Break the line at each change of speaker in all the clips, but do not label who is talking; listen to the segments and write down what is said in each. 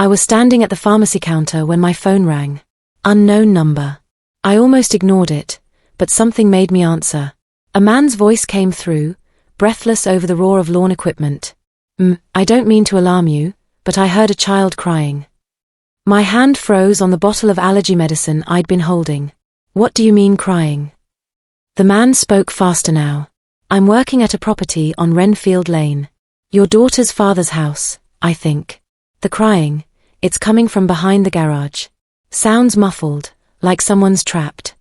I was standing at the pharmacy counter when my phone rang. Unknown number. I almost ignored it, but something made me answer. A man's voice came through, breathless over the roar of lawn equipment. I don't mean to alarm you, but I heard a child crying. My hand froze on the bottle of allergy medicine I'd been holding. What do you mean crying? The man spoke faster now. I'm working at a property on Renfield Lane. Your daughter's father's house, I think. The crying, it's coming from behind the garage. Sounds muffled, like someone's trapped.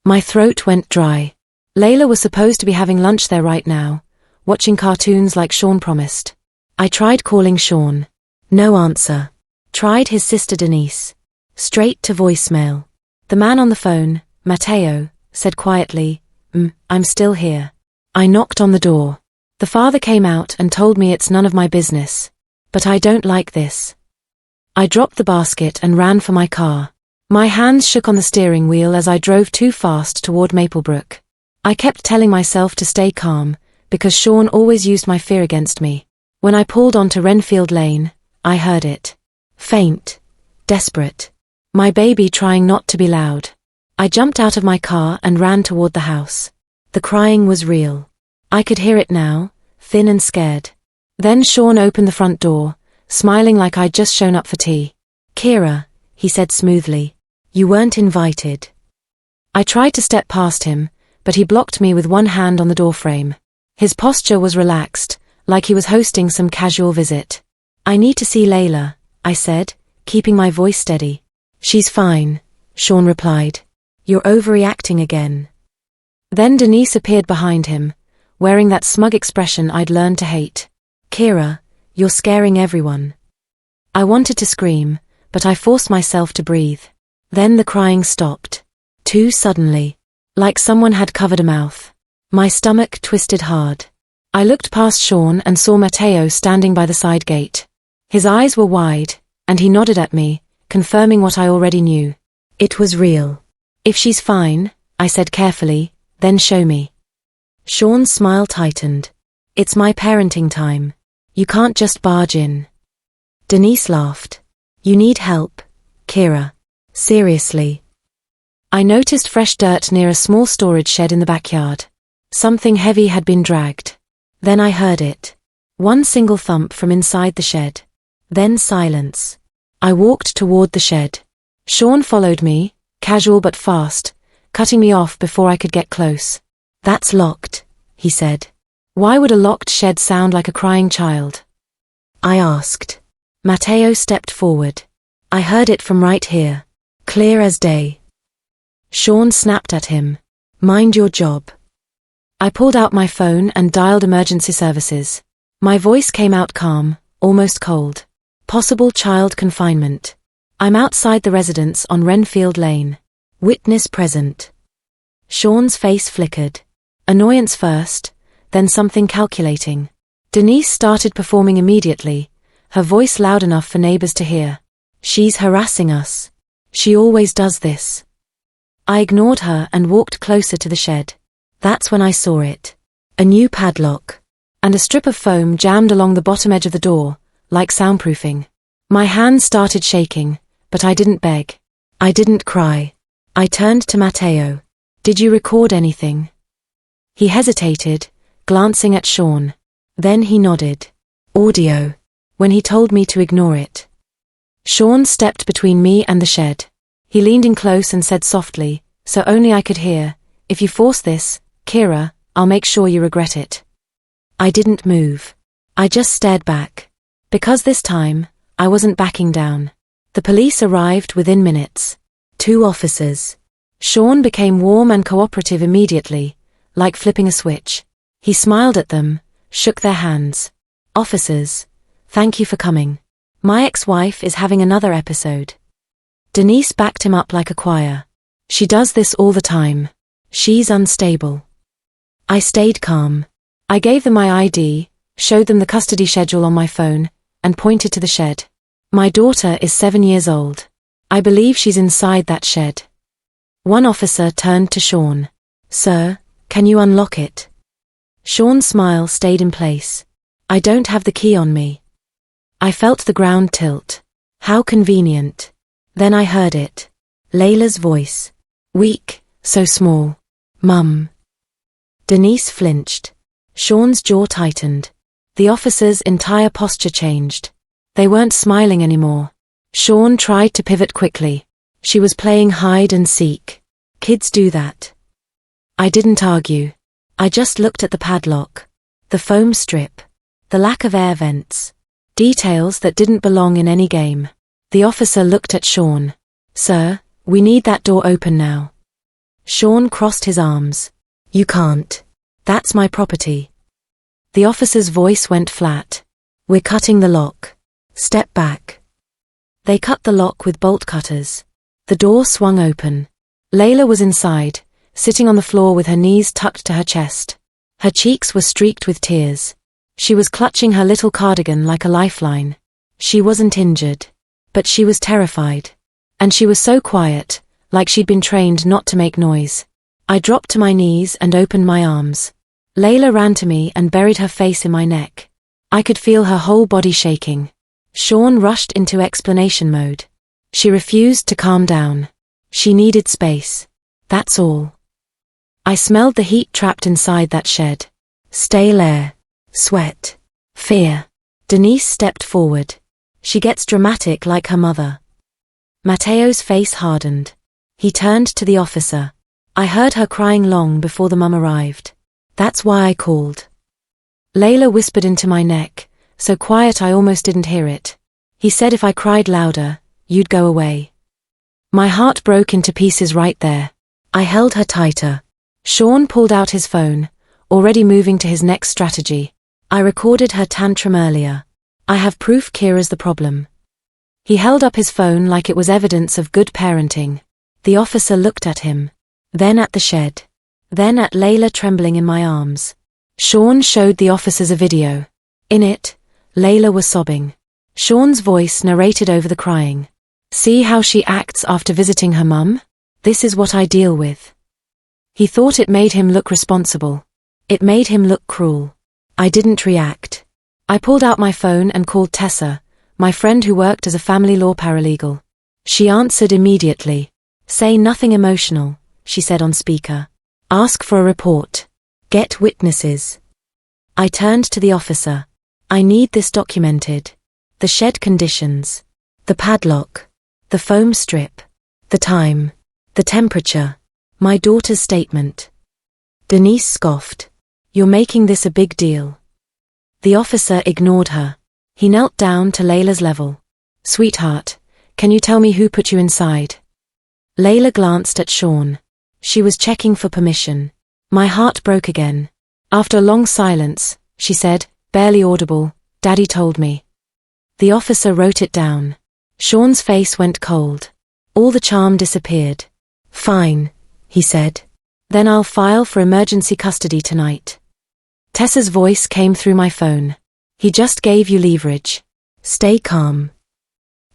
My throat went dry. Layla was supposed to be having lunch there right now, watching cartoons like Sean promised. I tried calling Sean. No answer. Tried his sister Denise. Straight to voicemail. The man on the phone, Matteo, said quietly, I'm still here. I knocked on the door. The father came out and told me it's none of my business. But I don't like this. I dropped the basket and ran for my car. My hands shook on the steering wheel as I drove too fast toward Maplebrook. I kept telling myself to stay calm, because Sean always used my fear against me. When I pulled onto Renfield Lane, I heard it. Faint. Desperate. My baby trying not to be loud. I jumped out of my car and ran toward the house. The crying was real. I could hear it now, thin and scared. Then Sean opened the front door, smiling like I'd just shown up for tea. Kira, he said smoothly, you weren't invited. I tried to step past him, but he blocked me with one hand on the doorframe. His posture was relaxed, like he was hosting some casual visit. I need to see Layla, I said, keeping my voice steady. She's fine, Sean replied. You're overreacting again. Then Denise appeared behind him, wearing that smug expression I'd learned to hate. Kira, you're scaring everyone. I wanted to scream, but I forced myself to breathe. Then the crying stopped. Too suddenly. Like someone had covered a mouth. My stomach twisted hard. I looked past Sean and saw Matteo standing by the side gate. His eyes were wide, and he nodded at me, confirming what I already knew. It was real. If she's fine, I said carefully, then show me. Sean's smile tightened. It's my parenting time. You can't just barge in. Denise laughed. You need help, Kira. Seriously. I noticed fresh dirt near a small storage shed in the backyard. Something heavy had been dragged. Then I heard it. One single thump from inside the shed. Then silence. I walked toward the shed. Sean followed me, casual but fast, cutting me off before I could get close. That's locked, he said. Why would a locked shed sound like a crying child? I asked. Matteo stepped forward. I heard it from right here. Clear as day. Sean snapped at him. Mind your job. I pulled out my phone and dialed emergency services. My voice came out calm, almost cold. Possible child confinement. I'm outside the residence on Renfield Lane. Witness present. Sean's face flickered. Annoyance first, then something calculating. Denise started performing immediately, her voice loud enough for neighbors to hear. She's harassing us. She always does this. I ignored her and walked closer to the shed. That's when I saw it. A new padlock. And a strip of foam jammed along the bottom edge of the door, like soundproofing. My hands started shaking, but I didn't beg. I didn't cry. I turned to Matteo. Did you record anything? He hesitated, glancing at Sean. Then he nodded. Audio. When he told me to ignore it. Sean stepped between me and the shed. He leaned in close and said softly, so only I could hear, if you force this, Kira, I'll make sure you regret it. I didn't move. I just stared back. Because this time, I wasn't backing down. The police arrived within minutes. 2 officers. Sean became warm and cooperative immediately, like flipping a switch. He smiled at them, shook their hands. Officers, thank you for coming. My ex-wife is having another episode. Denise backed him up like a choir. She does this all the time. She's unstable. I stayed calm. I gave them my ID, showed them the custody schedule on my phone, and pointed to the shed. My daughter is 7 years old. I believe she's inside that shed. One officer turned to Sean. Sir, can you unlock it? Sean's smile stayed in place. I don't have the key on me. I felt the ground tilt. How convenient. Then I heard it. Layla's voice. Weak, so small. Mum. Denise flinched. Sean's jaw tightened. The officer's entire posture changed. They weren't smiling anymore. Sean tried to pivot quickly. She was playing hide and seek. Kids do that. I didn't argue. I just looked at the padlock. The foam strip. The lack of air vents. Details that didn't belong in any game. The officer looked at Sean. Sir, we need that door open now. Sean crossed his arms. You can't. That's my property. The officer's voice went flat. We're cutting the lock. Step back. They cut the lock with bolt cutters. The door swung open. Layla was inside, sitting on the floor with her knees tucked to her chest. Her cheeks were streaked with tears. She was clutching her little cardigan like a lifeline. She wasn't injured. But she was terrified. And she was so quiet, like she'd been trained not to make noise. I dropped to my knees and opened my arms. Layla ran to me and buried her face in my neck. I could feel her whole body shaking. Sean rushed into explanation mode. She refused to calm down. She needed space. That's all. I smelled the heat trapped inside that shed. Stale air. Sweat. Fear. Denise stepped forward. She gets dramatic like her mother. Matteo's face hardened. He turned to the officer. I heard her crying long before the mum arrived. That's why I called. Layla whispered into my neck, so quiet I almost didn't hear it. He said if I cried louder, you'd go away. My heart broke into pieces right there. I held her tighter. Sean pulled out his phone, already moving to his next strategy. I recorded her tantrum earlier. I have proof Kira's the problem. He held up his phone like it was evidence of good parenting. The officer looked at him. Then at the shed. Then at Layla trembling in my arms. Sean showed the officers a video. In it, Layla was sobbing. Sean's voice narrated over the crying. See how she acts after visiting her mum? This is what I deal with. He thought it made him look responsible. It made him look cruel. I didn't react. I pulled out my phone and called Tessa, my friend who worked as a family law paralegal. She answered immediately. Say nothing emotional, she said on speaker. Ask for a report. Get witnesses. I turned to the officer. I need this documented. The shed conditions. The padlock. The foam strip. The time. The temperature. My daughter's statement. Denise scoffed. You're making this a big deal. The officer ignored her. He knelt down to Layla's level. Sweetheart, can you tell me who put you inside? Layla glanced at Sean. She was checking for permission. My heart broke again. After a long silence, she said, barely audible, Daddy told me. The officer wrote it down. Sean's face went cold. All the charm disappeared. Fine, he said. Then I'll file for emergency custody tonight. Tessa's voice came through my phone. He just gave you leverage. Stay calm.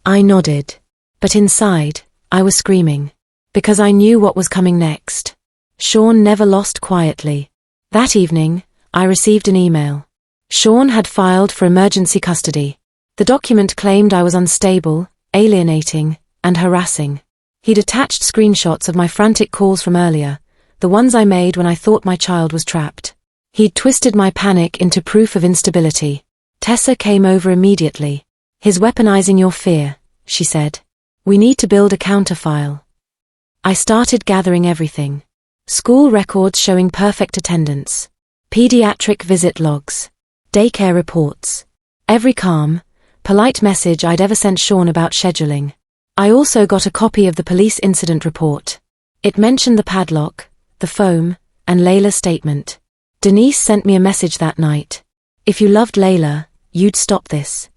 I nodded. But inside, I was screaming. Because I knew what was coming next. Sean never lost quietly. That evening, I received an email. Sean had filed for emergency custody. The document claimed I was unstable, alienating, and harassing. He'd attached screenshots of my frantic calls from earlier, the ones I made when I thought my child was trapped. He'd twisted my panic into proof of instability. Tessa came over immediately. He's weaponizing your fear, she said. We need to build a counterfile. I started gathering everything. School records showing perfect attendance. Pediatric visit logs. Daycare reports. Every calm, polite message I'd ever sent Sean about scheduling. I also got a copy of the police incident report. It mentioned the padlock, the foam, and Layla's statement. Denise sent me a message that night. If you loved Layla, you'd stop this.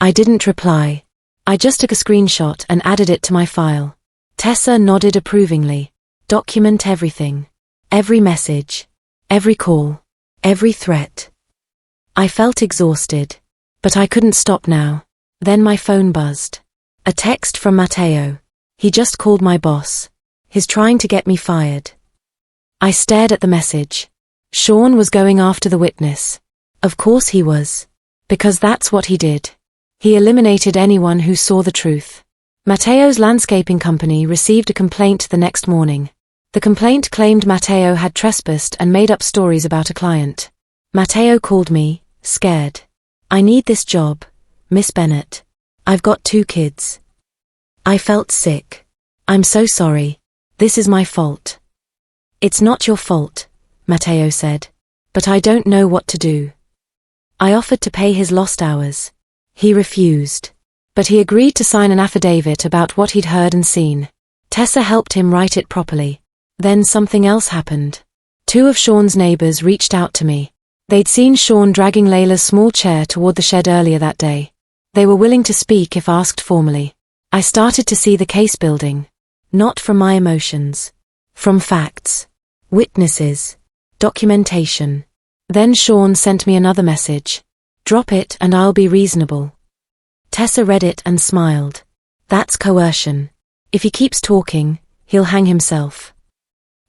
I didn't reply. I just took a screenshot and added it to my file. Tessa nodded approvingly. Document everything. Every message. Every call. Every threat. I felt exhausted. But I couldn't stop now. Then my phone buzzed. A text from Matteo. He just called my boss. He's trying to get me fired. I stared at the message. Sean was going after the witness. Of course he was. Because that's what he did. He eliminated anyone who saw the truth. Matteo's landscaping company received a complaint the next morning. The complaint claimed Matteo had trespassed and made up stories about a client. Matteo called me, scared. "I need this job, Miss Bennett. I've got 2 kids." I felt sick. "I'm so sorry. This is my fault." "It's not your fault," Matteo said. "But I don't know what to do." I offered to pay his lost hours. He refused. But he agreed to sign an affidavit about what he'd heard and seen. Tessa helped him write it properly. Then something else happened. 2 of Sean's neighbors reached out to me. They'd seen Sean dragging Layla's small chair toward the shed earlier that day. They were willing to speak if asked formally. I started to see the case building. Not from my emotions. From facts. Witnesses. Documentation. Then Sean sent me another message. "Drop it and I'll be reasonable." Tessa read it and smiled. "That's coercion. If he keeps talking, he'll hang himself."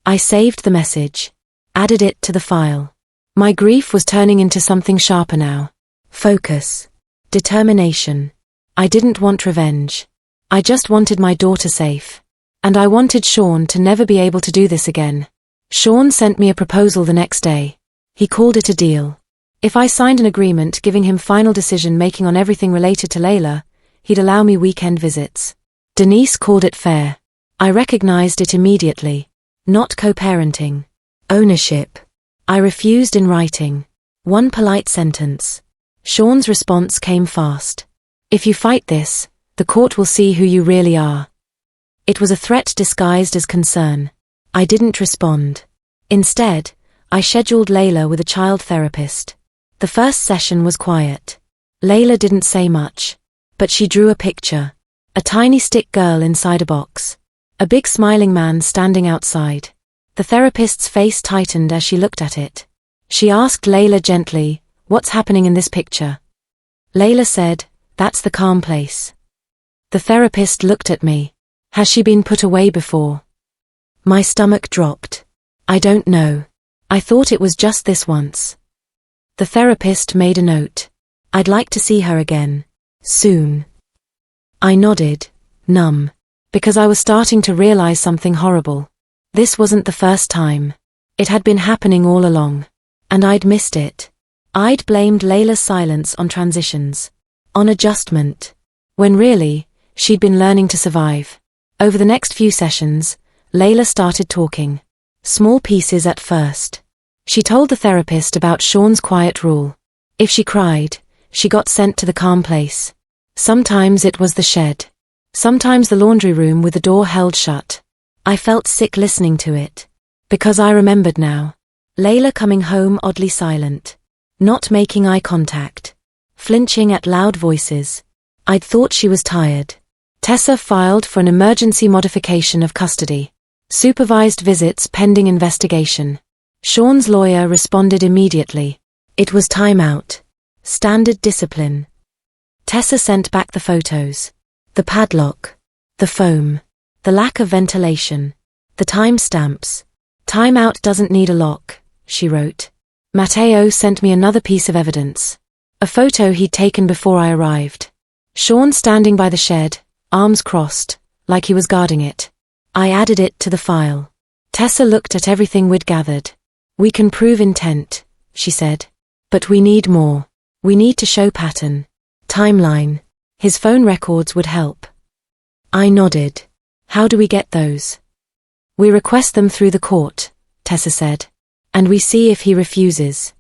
I saved the message. Added it to the file. My grief was turning into something sharper now. Focus. Determination. I didn't want revenge. I just wanted my daughter safe. And I wanted Sean to never be able to do this again. Sean sent me a proposal the next day. He called it a deal. If I signed an agreement giving him final decision-making on everything related to Layla, he'd allow me weekend visits. Denise called it fair. I recognized it immediately. Not co-parenting. Ownership. I refused in writing. 1 polite sentence. Sean's response came fast. "If you fight this, the court will see who you really are." It was a threat disguised as concern. I didn't respond. Instead, I scheduled Layla with a child therapist. The first session was quiet. Layla didn't say much. But she drew a picture. A tiny stick girl inside a box. A big smiling man standing outside. The therapist's face tightened as she looked at it. She asked Layla gently, "What's happening in this picture?" Layla said, "That's the calm place." The therapist looked at me. "Has she been put away before?" My stomach dropped. "I don't know. I thought it was just this once." The therapist made a note. "I'd like to see her again. Soon." I nodded, numb, because I was starting to realize something horrible. This wasn't the first time. It had been happening all along. And I'd missed it. I'd blamed Layla's silence on transitions. On adjustment. When really, she'd been learning to survive. Over the next few sessions, Layla started talking. Small pieces at first. She told the therapist about Sean's quiet rule. If she cried, she got sent to the calm place. Sometimes it was the shed. Sometimes the laundry room with the door held shut. I felt sick listening to it. Because I remembered now. Layla coming home oddly silent. Not making eye contact. Flinching at loud voices. I'd thought she was tired. Tessa filed for an emergency modification of custody. Supervised visits pending investigation. Sean's lawyer responded immediately. It was time out. Standard discipline. Tessa sent back the photos. The padlock. The foam. The lack of ventilation. The time stamps. "Time out doesn't need a lock," she wrote. Matteo sent me another piece of evidence. A photo he'd taken before I arrived. Sean standing by the shed, arms crossed, like he was guarding it. I added it to the file. Tessa looked at everything we'd gathered. "We can prove intent," she said. "But we need more. We need to show pattern. Timeline. His phone records would help." I nodded. "How do we get those?" "We request them through the court," Tessa said. "And we see if he refuses."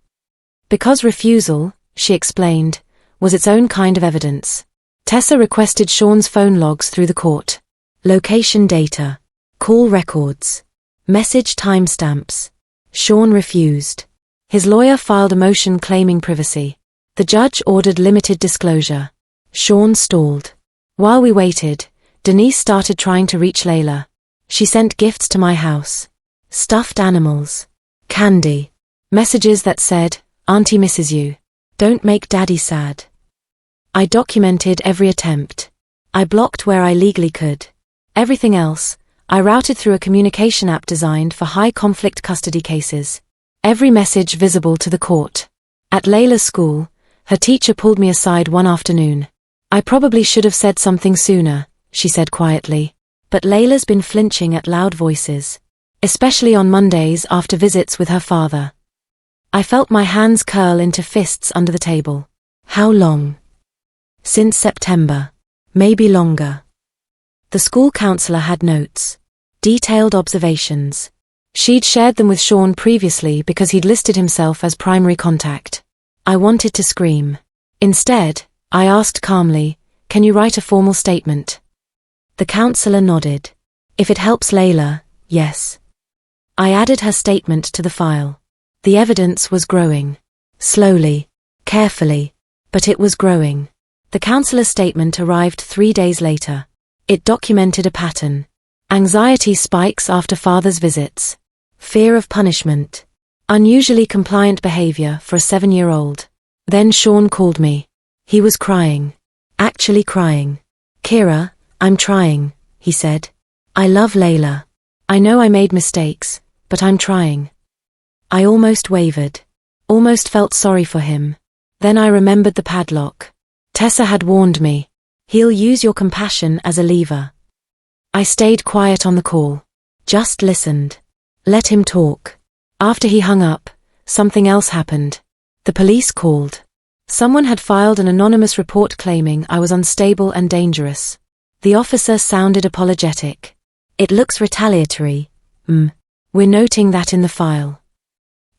Because refusal, she explained, was its own kind of evidence. Tessa requested Sean's phone logs through the court. Location data. Call records. Message timestamps. Sean refused. His lawyer filed a motion claiming privacy. The judge ordered limited disclosure. Sean stalled. While we waited, Denise started trying to reach Layla. She sent gifts to my house. Stuffed animals. Candy. Messages that said, "Auntie misses you. Don't make Daddy sad." I documented every attempt. I blocked where I legally could. Everything else, I routed through a communication app designed for high-conflict custody cases. Every message visible to the court. At Layla's school, her teacher pulled me aside one afternoon. I probably should have said something sooner, she said quietly. But Layla's been flinching at loud voices, especially on Mondays after visits with her father. I felt my hands curl into fists under the table. How long? Since September. Maybe longer. The school counselor had notes. Detailed observations. She'd shared them with Sean previously because he'd listed himself as primary contact. I wanted to scream. Instead, I asked calmly, "Can you write a formal statement?" The counselor nodded. "If it helps Layla, yes." I added her statement to the file. The evidence was growing. Slowly, carefully, but it was growing. The counselor's statement arrived 3 days later. It documented a pattern. Anxiety spikes after father's visits. Fear of punishment. Unusually compliant behavior for a 7-year-old. Then Sean called me. He was crying. Actually crying. "Kira, I'm trying," he said. "I love Layla. I know I made mistakes, but I'm trying." I almost wavered. Almost felt sorry for him. Then I remembered the padlock. Tessa had warned me. He'll use your compassion as a lever. I stayed quiet on the call. Just listened. Let him talk. After he hung up, something else happened. The police called. Someone had filed an anonymous report claiming I was unstable and dangerous. The officer sounded apologetic. "It looks retaliatory. We're noting that in the file."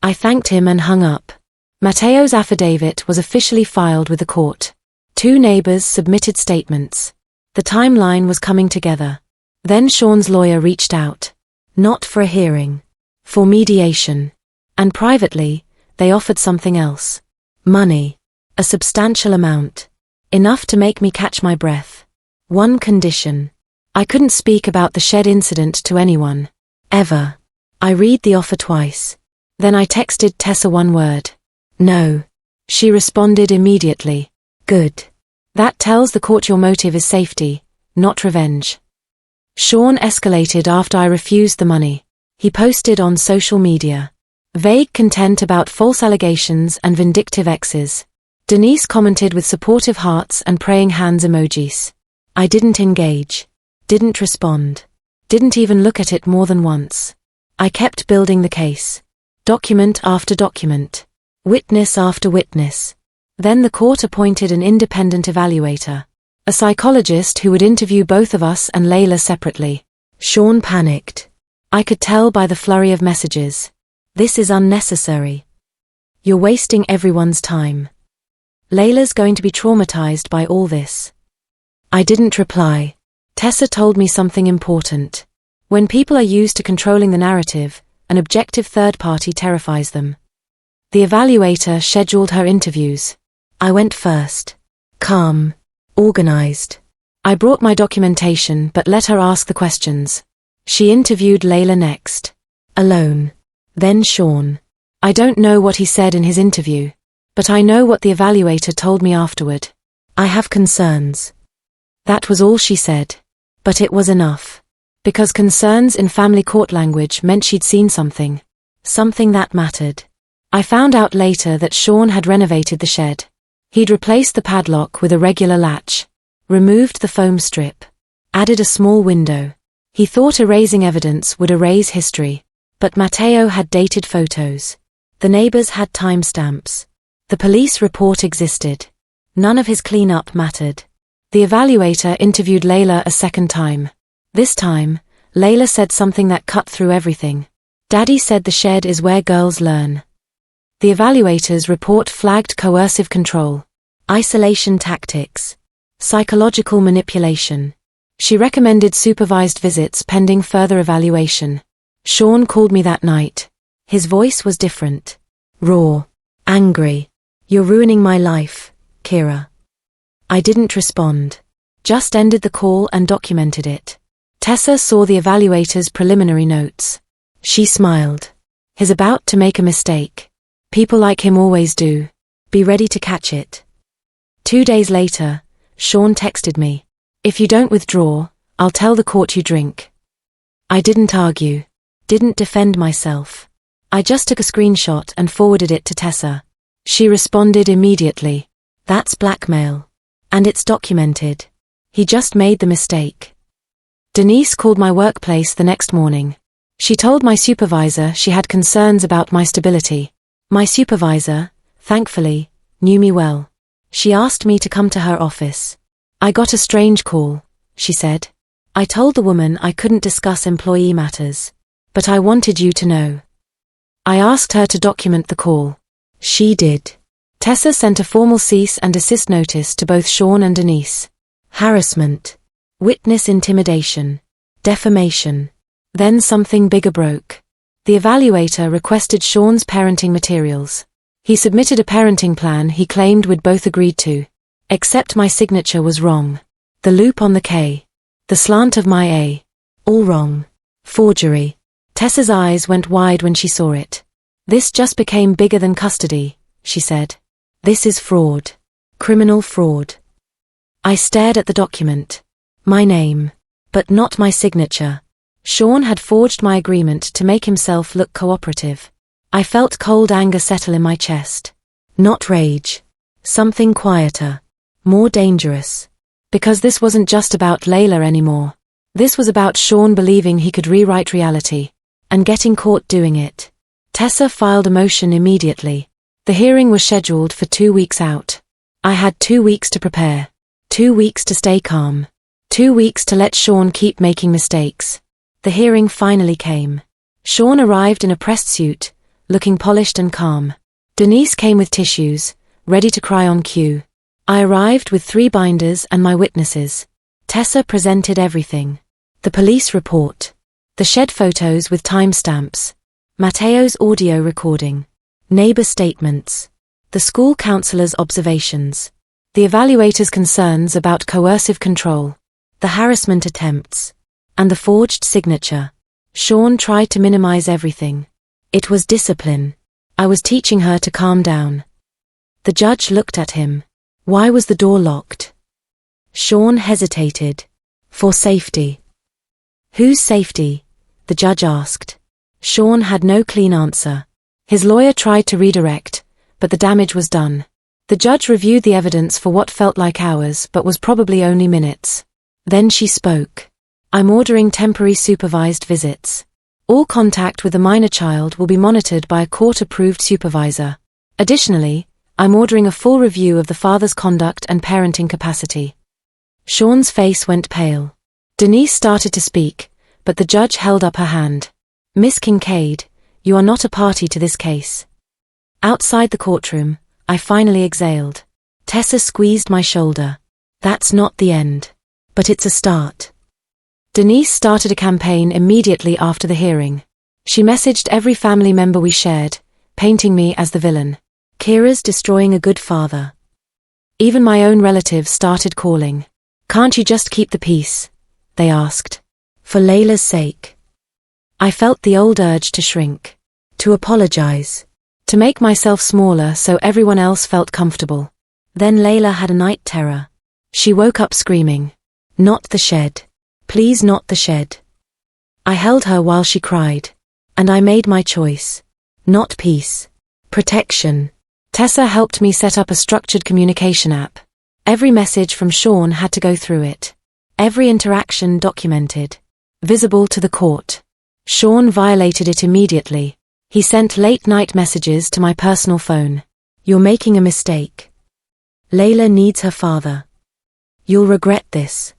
I thanked him and hung up. Matteo's affidavit was officially filed with the court. 2 neighbors submitted statements. The timeline was coming together. Then Sean's lawyer reached out. Not for a hearing. For mediation. And privately, they offered something else. Money. A substantial amount. Enough to make me catch my breath. One condition. I couldn't speak about the shed incident to anyone. Ever. I read the offer twice. Then I texted Tessa one word. "No." She responded immediately. "Good. That tells the court your motive is safety, not revenge." Sean escalated after I refused the money. He posted on social media. Vague content about false allegations and vindictive exes. Denise commented with supportive hearts and praying hands emojis. I didn't engage. Didn't respond. Didn't even look at it more than once. I kept building the case. Document after document. Witness after witness. Then the court appointed an independent evaluator. A psychologist who would interview both of us and Layla separately. Sean panicked. I could tell by the flurry of messages. "This is unnecessary. You're wasting everyone's time. Layla's going to be traumatized by all this." I didn't reply. Tessa told me something important. When people are used to controlling the narrative, an objective third party terrifies them. The evaluator scheduled her interviews. I went first. Calm. Organized. I brought my documentation but let her ask the questions. She interviewed Layla next. Alone. Then Sean. I don't know what he said in his interview, but I know what the evaluator told me afterward. "I have concerns." That was all she said. But it was enough. Because concerns in family court language meant she'd seen something. Something that mattered. I found out later that Sean had renovated the shed. He'd replaced the padlock with a regular latch. Removed the foam strip. Added a small window. He thought erasing evidence would erase history. But Matteo had dated photos. The neighbors had timestamps. The police report existed. None of his cleanup mattered. The evaluator interviewed Layla a second time. This time, Layla said something that cut through everything. "Daddy said the shed is where girls learn." The evaluator's report flagged coercive control, isolation tactics, psychological manipulation. She recommended supervised visits pending further evaluation. Sean called me that night. His voice was different. Raw. Angry. "You're ruining my life, Kira." I didn't respond. Just ended the call and documented it. Tessa saw the evaluator's preliminary notes. She smiled. He's about to make a mistake. People like him always do. Be ready to catch it. 2 days later, Sean texted me. "If you don't withdraw, I'll tell the court you drink." I didn't argue. Didn't defend myself. I just took a screenshot and forwarded it to Tessa. She responded immediately. "That's blackmail. And it's documented. He just made the mistake. Denise called my workplace the next morning. She told my supervisor she had concerns about my stability. My supervisor, thankfully, knew me well. She asked me to come to her office. I got a strange call, she said. I told the woman I couldn't discuss employee matters. But I wanted you to know. I asked her to document the call. She did. Tessa sent a formal cease and desist notice to both Sean and Denise. Harassment. Witness intimidation. Defamation. Then something bigger broke. The evaluator requested Sean's parenting materials. He submitted a parenting plan he claimed we'd both agreed to. Except my signature was wrong. The loop on the K. The slant of my A. All wrong. Forgery. Tessa's eyes went wide when she saw it. This just became bigger than custody, she said. This is fraud. Criminal fraud. I stared at the document. My name. But not my signature. Sean had forged my agreement to make himself look cooperative. I felt cold anger settle in my chest. Not rage. Something quieter. More dangerous. Because this wasn't just about Layla anymore. This was about Sean believing he could rewrite reality. And getting caught doing it. Tessa filed a motion immediately. The hearing was scheduled for 2 weeks out. I had 2 weeks to prepare. 2 weeks to stay calm. 2 weeks to let Sean keep making mistakes. The hearing finally came. Sean arrived in a pressed suit, looking polished and calm. Denise came with tissues, ready to cry on cue. I arrived with 3 binders and my witnesses. Tessa presented everything. The police report. The shed photos with timestamps. Matteo's audio recording. Neighbor statements. The school counselor's observations. The evaluator's concerns about coercive control. The harassment attempts. And the forged signature. Sean tried to minimize everything. It was discipline. I was teaching her to calm down. The judge looked at him. Why was the door locked? Sean hesitated. For safety. Whose safety? The judge asked. Sean had no clean answer. His lawyer tried to redirect, but the damage was done. The judge reviewed the evidence for what felt like hours but was probably only minutes. Then she spoke. I'm ordering temporary supervised visits. All contact with the minor child will be monitored by a court-approved supervisor. Additionally, I'm ordering a full review of the father's conduct and parenting capacity. Sean's face went pale. Denise started to speak, but the judge held up her hand. Miss Kincaid, you are not a party to this case. Outside the courtroom, I finally exhaled. Tessa squeezed my shoulder. That's not the end. But it's a start. Denise started a campaign immediately after the hearing. She messaged every family member we shared, painting me as the villain. Kira's destroying a good father. Even my own relatives started calling. Can't you just keep the peace? They asked. For Layla's sake. I felt the old urge to shrink. To apologize. To make myself smaller so everyone else felt comfortable. Then Layla had a night terror. She woke up screaming. Not the shed. Please not the shed. I held her while she cried. And I made my choice. Not peace. Protection. Tessa helped me set up a structured communication app. Every message from Sean had to go through it. Every interaction documented. Visible to the court. Sean violated it immediately. He sent late-night messages to my personal phone. You're making a mistake. Layla needs her father. You'll regret this.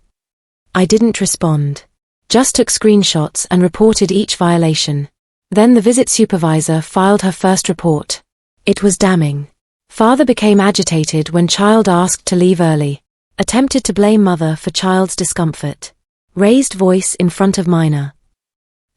I didn't respond. Just took screenshots and reported each violation. Then the visit supervisor filed her first report. It was damning. Father became agitated when child asked to leave early. Attempted to blame mother for child's discomfort. Raised voice in front of minor.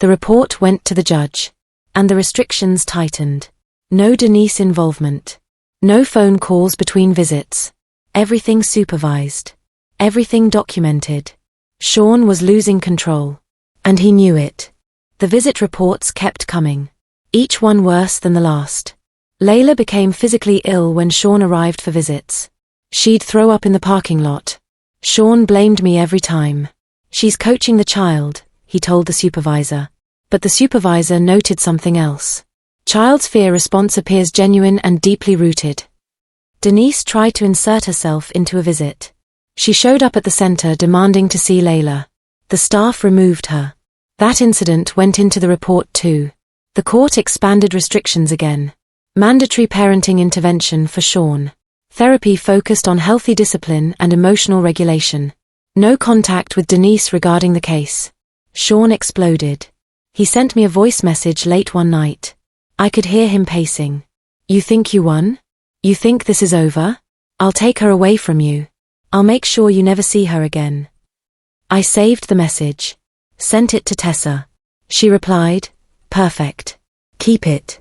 The report went to the judge. And the restrictions tightened. No Denise involvement. No phone calls between visits. Everything supervised. Everything documented. Sean was losing control. And he knew it. The visit reports kept coming. Each one worse than the last. Layla became physically ill when Sean arrived for visits. She'd throw up in the parking lot. Sean blamed me every time. She's coaching the child, he told the supervisor. But the supervisor noted something else. Child's fear response appears genuine and deeply rooted. Denise tried to insert herself into a visit. She showed up at the center demanding to see Layla. The staff removed her. That incident went into the report too. The court expanded restrictions again. Mandatory parenting intervention for Sean. Therapy focused on healthy discipline and emotional regulation. No contact with Denise regarding the case. Sean exploded. He sent me a voice message late one night. I could hear him pacing. You think you won? You think this is over? I'll take her away from you. I'll make sure you never see her again. I saved the message. Sent it to Tessa. She replied, "Perfect. Keep it."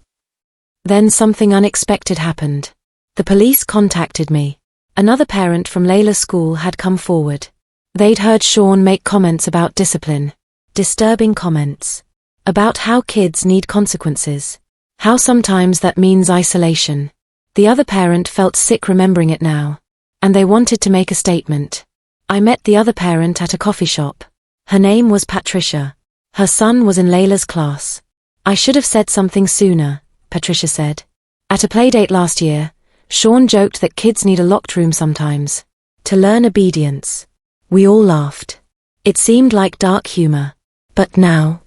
Then something unexpected happened. The police contacted me. Another parent from Layla's school had come forward. They'd heard Sean make comments about discipline. Disturbing comments. About how kids need consequences. How sometimes that means isolation. The other parent felt sick remembering it now. And they wanted to make a statement. I met the other parent at a coffee shop. Her name was Patricia. Her son was in Layla's class. I should have said something sooner, Patricia said. At a playdate last year, Sean joked that kids need a locked room sometimes. To learn obedience. We all laughed. It seemed like dark humor. But now...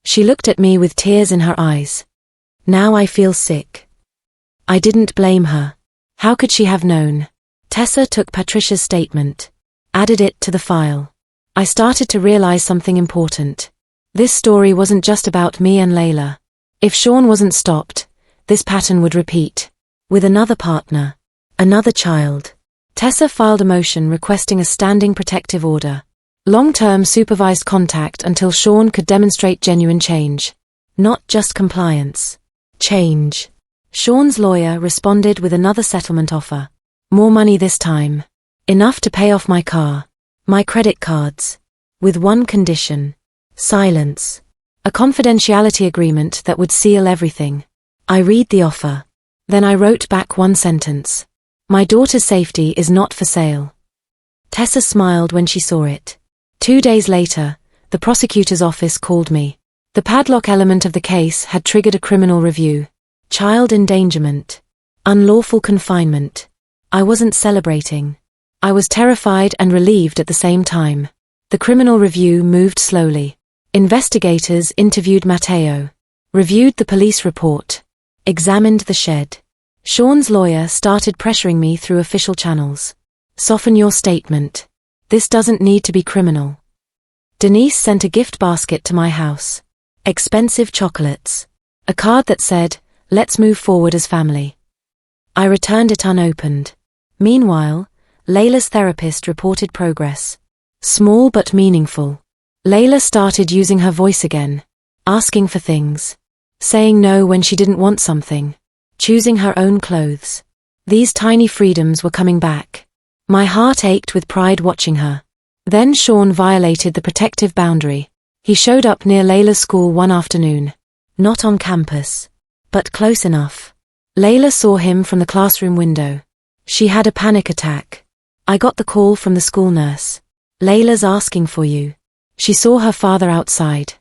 She looked at me with tears in her eyes. Now I feel sick. I didn't blame her. How could she have known? Tessa took Patricia's statement. Added it to the file. I started to realize something important. This story wasn't just about me and Layla. If Sean wasn't stopped, this pattern would repeat. With another partner. Another child. Tessa filed a motion requesting a standing protective order. Long-term supervised contact until Sean could demonstrate genuine change. Not just compliance. Change. Sean's lawyer responded with another settlement offer. More money this time. Enough to pay off my car. My credit cards. With one condition. Silence. A confidentiality agreement that would seal everything. I read the offer. Then I wrote back one sentence. My daughter's safety is not for sale. Tessa smiled when she saw it. 2 days later, the prosecutor's office called me. The padlock element of the case had triggered a criminal review. Child endangerment. Unlawful confinement. I wasn't celebrating. I was terrified and relieved at the same time. The criminal review moved slowly. Investigators interviewed Matteo. Reviewed the police report. Examined the shed. Sean's lawyer started pressuring me through official channels. Soften your statement. This doesn't need to be criminal. Denise sent a gift basket to my house. Expensive chocolates. A card that said, "Let's move forward as family." I returned it unopened. Meanwhile, Layla's therapist reported progress. Small but meaningful. Layla started using her voice again. Asking for things. Saying no when she didn't want something. Choosing her own clothes. These tiny freedoms were coming back. My heart ached with pride watching her. Then Sean violated the protective boundary. He showed up near Layla's school one afternoon. Not on campus. But close enough. Layla saw him from the classroom window. She had a panic attack. I got the call from the school nurse. Layla's asking for you. She saw her father outside.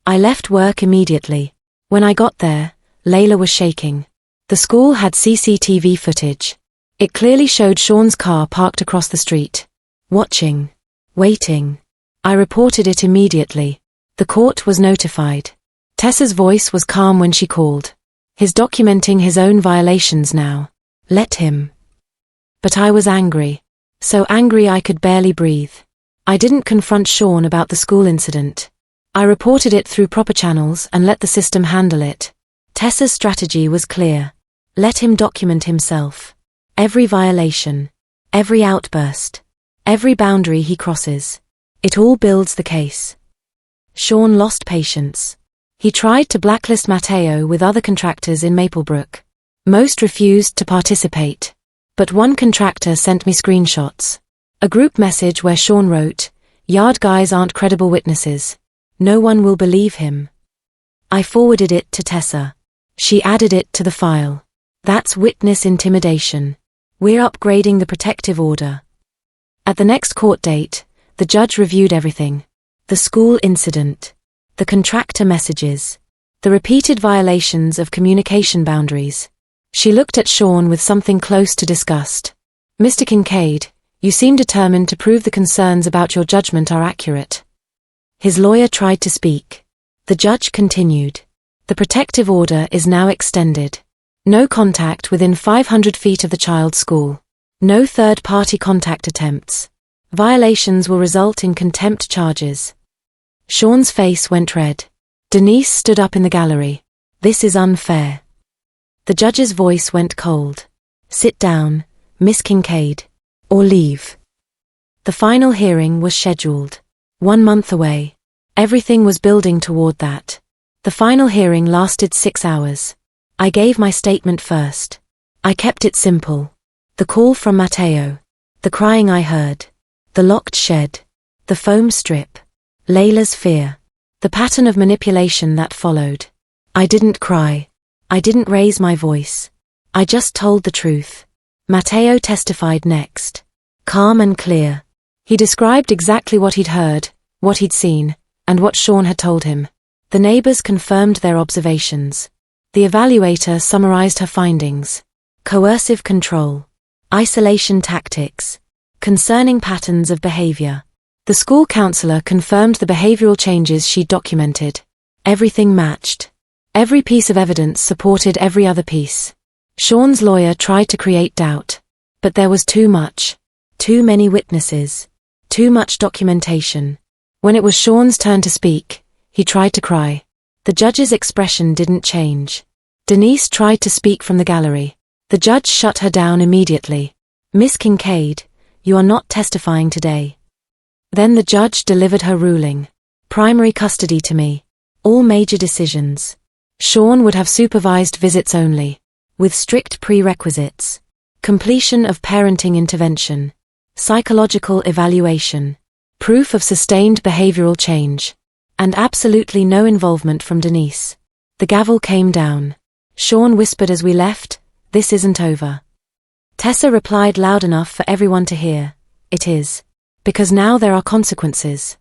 I left work immediately. When I got there, Layla was shaking. The school had CCTV footage. It clearly showed Sean's car parked across the street. Watching. Waiting. I reported it immediately. The court was notified. Tessa's voice was calm when she called. He's documenting his own violations now. Let him. But I was angry. So angry I could barely breathe. I didn't confront Sean about the school incident. I reported it through proper channels and let the system handle it. Tessa's strategy was clear. Let him document himself. Every violation. Every outburst. Every boundary he crosses. It all builds the case. Sean lost patience. He tried to blacklist Matteo with other contractors in Maplebrook. Most refused to participate. But one contractor sent me screenshots. A group message where Sean wrote, "Yard guys aren't credible witnesses. No one will believe him." I forwarded it to Tessa. She added it to the file. That's witness intimidation. We're upgrading the protective order. At the next court date, the judge reviewed everything. The school incident. The contractor messages. The repeated violations of communication boundaries. She looked at Sean with something close to disgust. "Mr. Kincaid, You seem determined to prove the concerns about your judgment are accurate. His lawyer tried to speak. The judge continued. The protective order is now extended. No contact within 500 feet of the child's school. No third-party contact attempts. Violations will result in contempt charges. Sean's face went red. Denise stood up in the gallery. This is unfair. The judge's voice went cold. Sit down, Miss Kincaid, or leave. The final hearing was scheduled. 1 month away. Everything was building toward that. The final hearing lasted 6 hours. I gave my statement first. I kept it simple. The call from Matteo. The crying I heard. The locked shed. The foam strip. Layla's fear. The pattern of manipulation that followed. I didn't cry. I didn't raise my voice. I just told the truth. Matteo testified next. Calm and clear. He described exactly what he'd heard, what he'd seen, and what Sean had told him. The neighbors confirmed their observations. The evaluator summarized her findings. Coercive control. Isolation tactics. Concerning patterns of behavior. The school counselor confirmed the behavioral changes she'd documented. Everything matched. Every piece of evidence supported every other piece. Sean's lawyer tried to create doubt. But there was too much. Too many witnesses. Too much documentation. When it was Sean's turn to speak, he tried to cry. The judge's expression didn't change. Denise tried to speak from the gallery. The judge shut her down immediately. Miss Kincaid, you are not testifying today. Then the judge delivered her ruling. Primary custody to me. All major decisions. Sean would have supervised visits only. With strict prerequisites. Completion of parenting intervention. Psychological evaluation. Proof of sustained behavioral change. And absolutely no involvement from Denise. The gavel came down. Sean whispered as we left, "This isn't over." Tessa replied loud enough for everyone to hear, "It is. Because now there are consequences."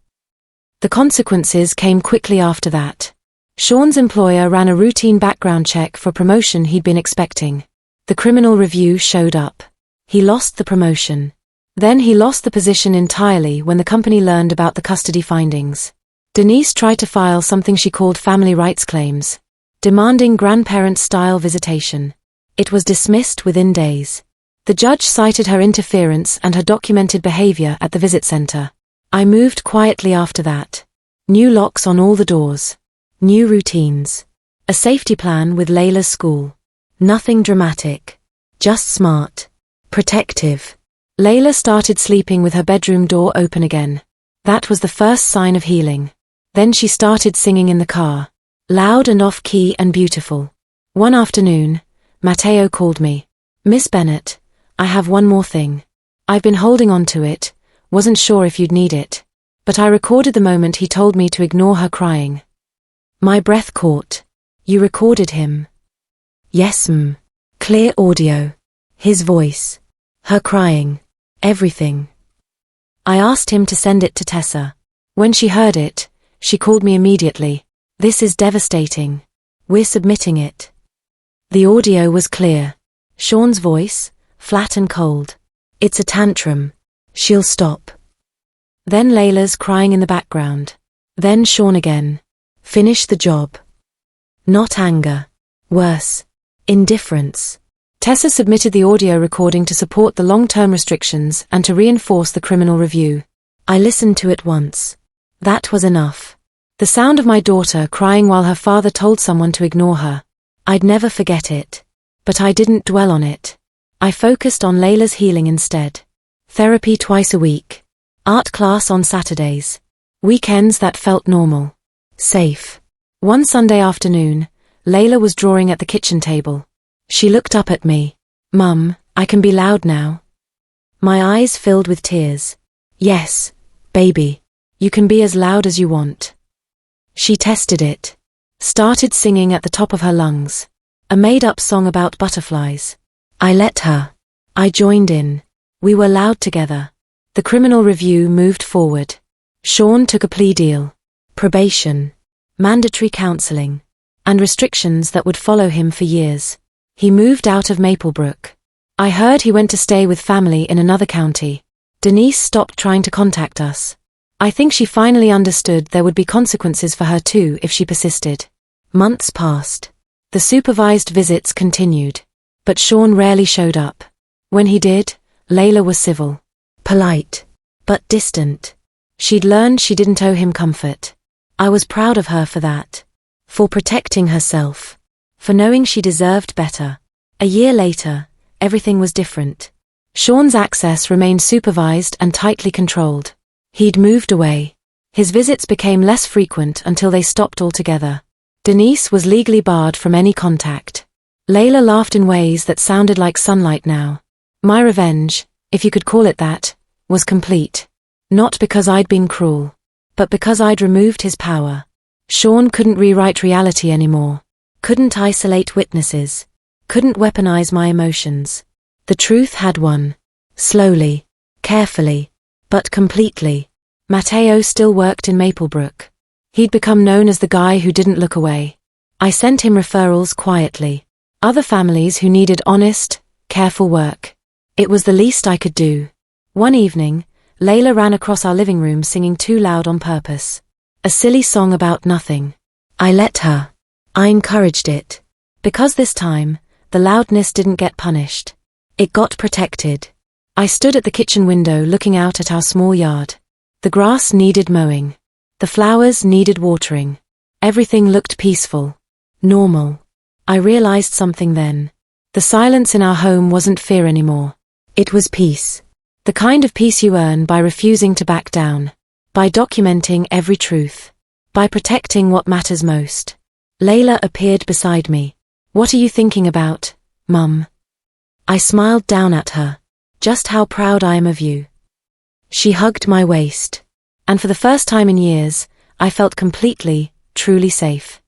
The consequences came quickly after that. Sean's employer ran a routine background check for promotion he'd been expecting. The criminal review showed up. He lost the promotion. Then he lost the position entirely when the company learned about the custody findings. Denise tried to file something she called family rights claims, demanding grandparent-style visitation. It was dismissed within days. The judge cited her interference and her documented behavior at the visit center. I moved quietly after that. New locks on all the doors. New routines. A safety plan with Layla's school. Nothing dramatic. Just smart. Protective. Layla started sleeping with her bedroom door open again. That was the first sign of healing. Then she started singing in the car. Loud and off-key and beautiful. One afternoon, Matteo called me. "Miss Bennett, I have one more thing. I've been holding on to it, wasn't sure if you'd need it. But I recorded the moment he told me to ignore her crying." My breath caught. "You recorded him?" "Yes, ma'am. Clear audio. His voice. Her crying. Everything." I asked him to send it to Tessa. When she heard it, she called me immediately. "This is devastating. We're submitting it." The audio was clear. Sean's voice, flat and cold. "It's a tantrum. She'll stop." Then Layla's crying in the background. Then Sean again. "Finish the job." Not anger. Worse. Indifference. Tessa submitted the audio recording to support the long-term restrictions and to reinforce the criminal review. I listened to it once. That was enough. The sound of my daughter crying while her father told someone to ignore her. I'd never forget it. But I didn't dwell on it. I focused on Layla's healing instead. Therapy twice a week. Art class on Saturdays. Weekends that felt normal. Safe. One Sunday afternoon, Layla was drawing at the kitchen table. She looked up at me. "Mum, I can be loud now." My eyes filled with tears. "Yes, baby. You can be as loud as you want." She tested it. Started singing at the top of her lungs. A made-up song about butterflies. I let her. I joined in. We were loud together. The criminal review moved forward. Sean took a plea deal. Probation. Mandatory counseling. And restrictions that would follow him for years. He moved out of Maplebrook. I heard he went to stay with family in another county. Denise stopped trying to contact us. I think she finally understood there would be consequences for her too if she persisted. Months passed. The supervised visits continued. But Sean rarely showed up. When he did, Layla was civil. Polite. But distant. She'd learned she didn't owe him comfort. I was proud of her for that. For protecting herself. For knowing she deserved better. A year later, everything was different. Sean's access remained supervised and tightly controlled. He'd moved away. His visits became less frequent until they stopped altogether. Denise was legally barred from any contact. Layla laughed in ways that sounded like sunlight now. My revenge, if you could call it that, was complete. Not because I'd been cruel, but because I'd removed his power. Sean couldn't rewrite reality anymore. Couldn't isolate witnesses. Couldn't weaponize my emotions. The truth had won. Slowly. Carefully. But completely. Matteo still worked in Maplebrook. He'd become known as the guy who didn't look away. I sent him referrals quietly. Other families who needed honest, careful work. It was the least I could do. One evening, Layla ran across our living room singing too loud on purpose. A silly song about nothing. I let her. I encouraged it. Because this time, the loudness didn't get punished. It got protected. I stood at the kitchen window looking out at our small yard. The grass needed mowing. The flowers needed watering. Everything looked peaceful. Normal. I realized something then. The silence in our home wasn't fear anymore. It was peace. The kind of peace you earn by refusing to back down. By documenting every truth. By protecting what matters most. Layla appeared beside me. What are you thinking about, Mum? I smiled down at her. Just how proud I am of you. She hugged my waist. And for the first time in years, I felt completely, truly safe.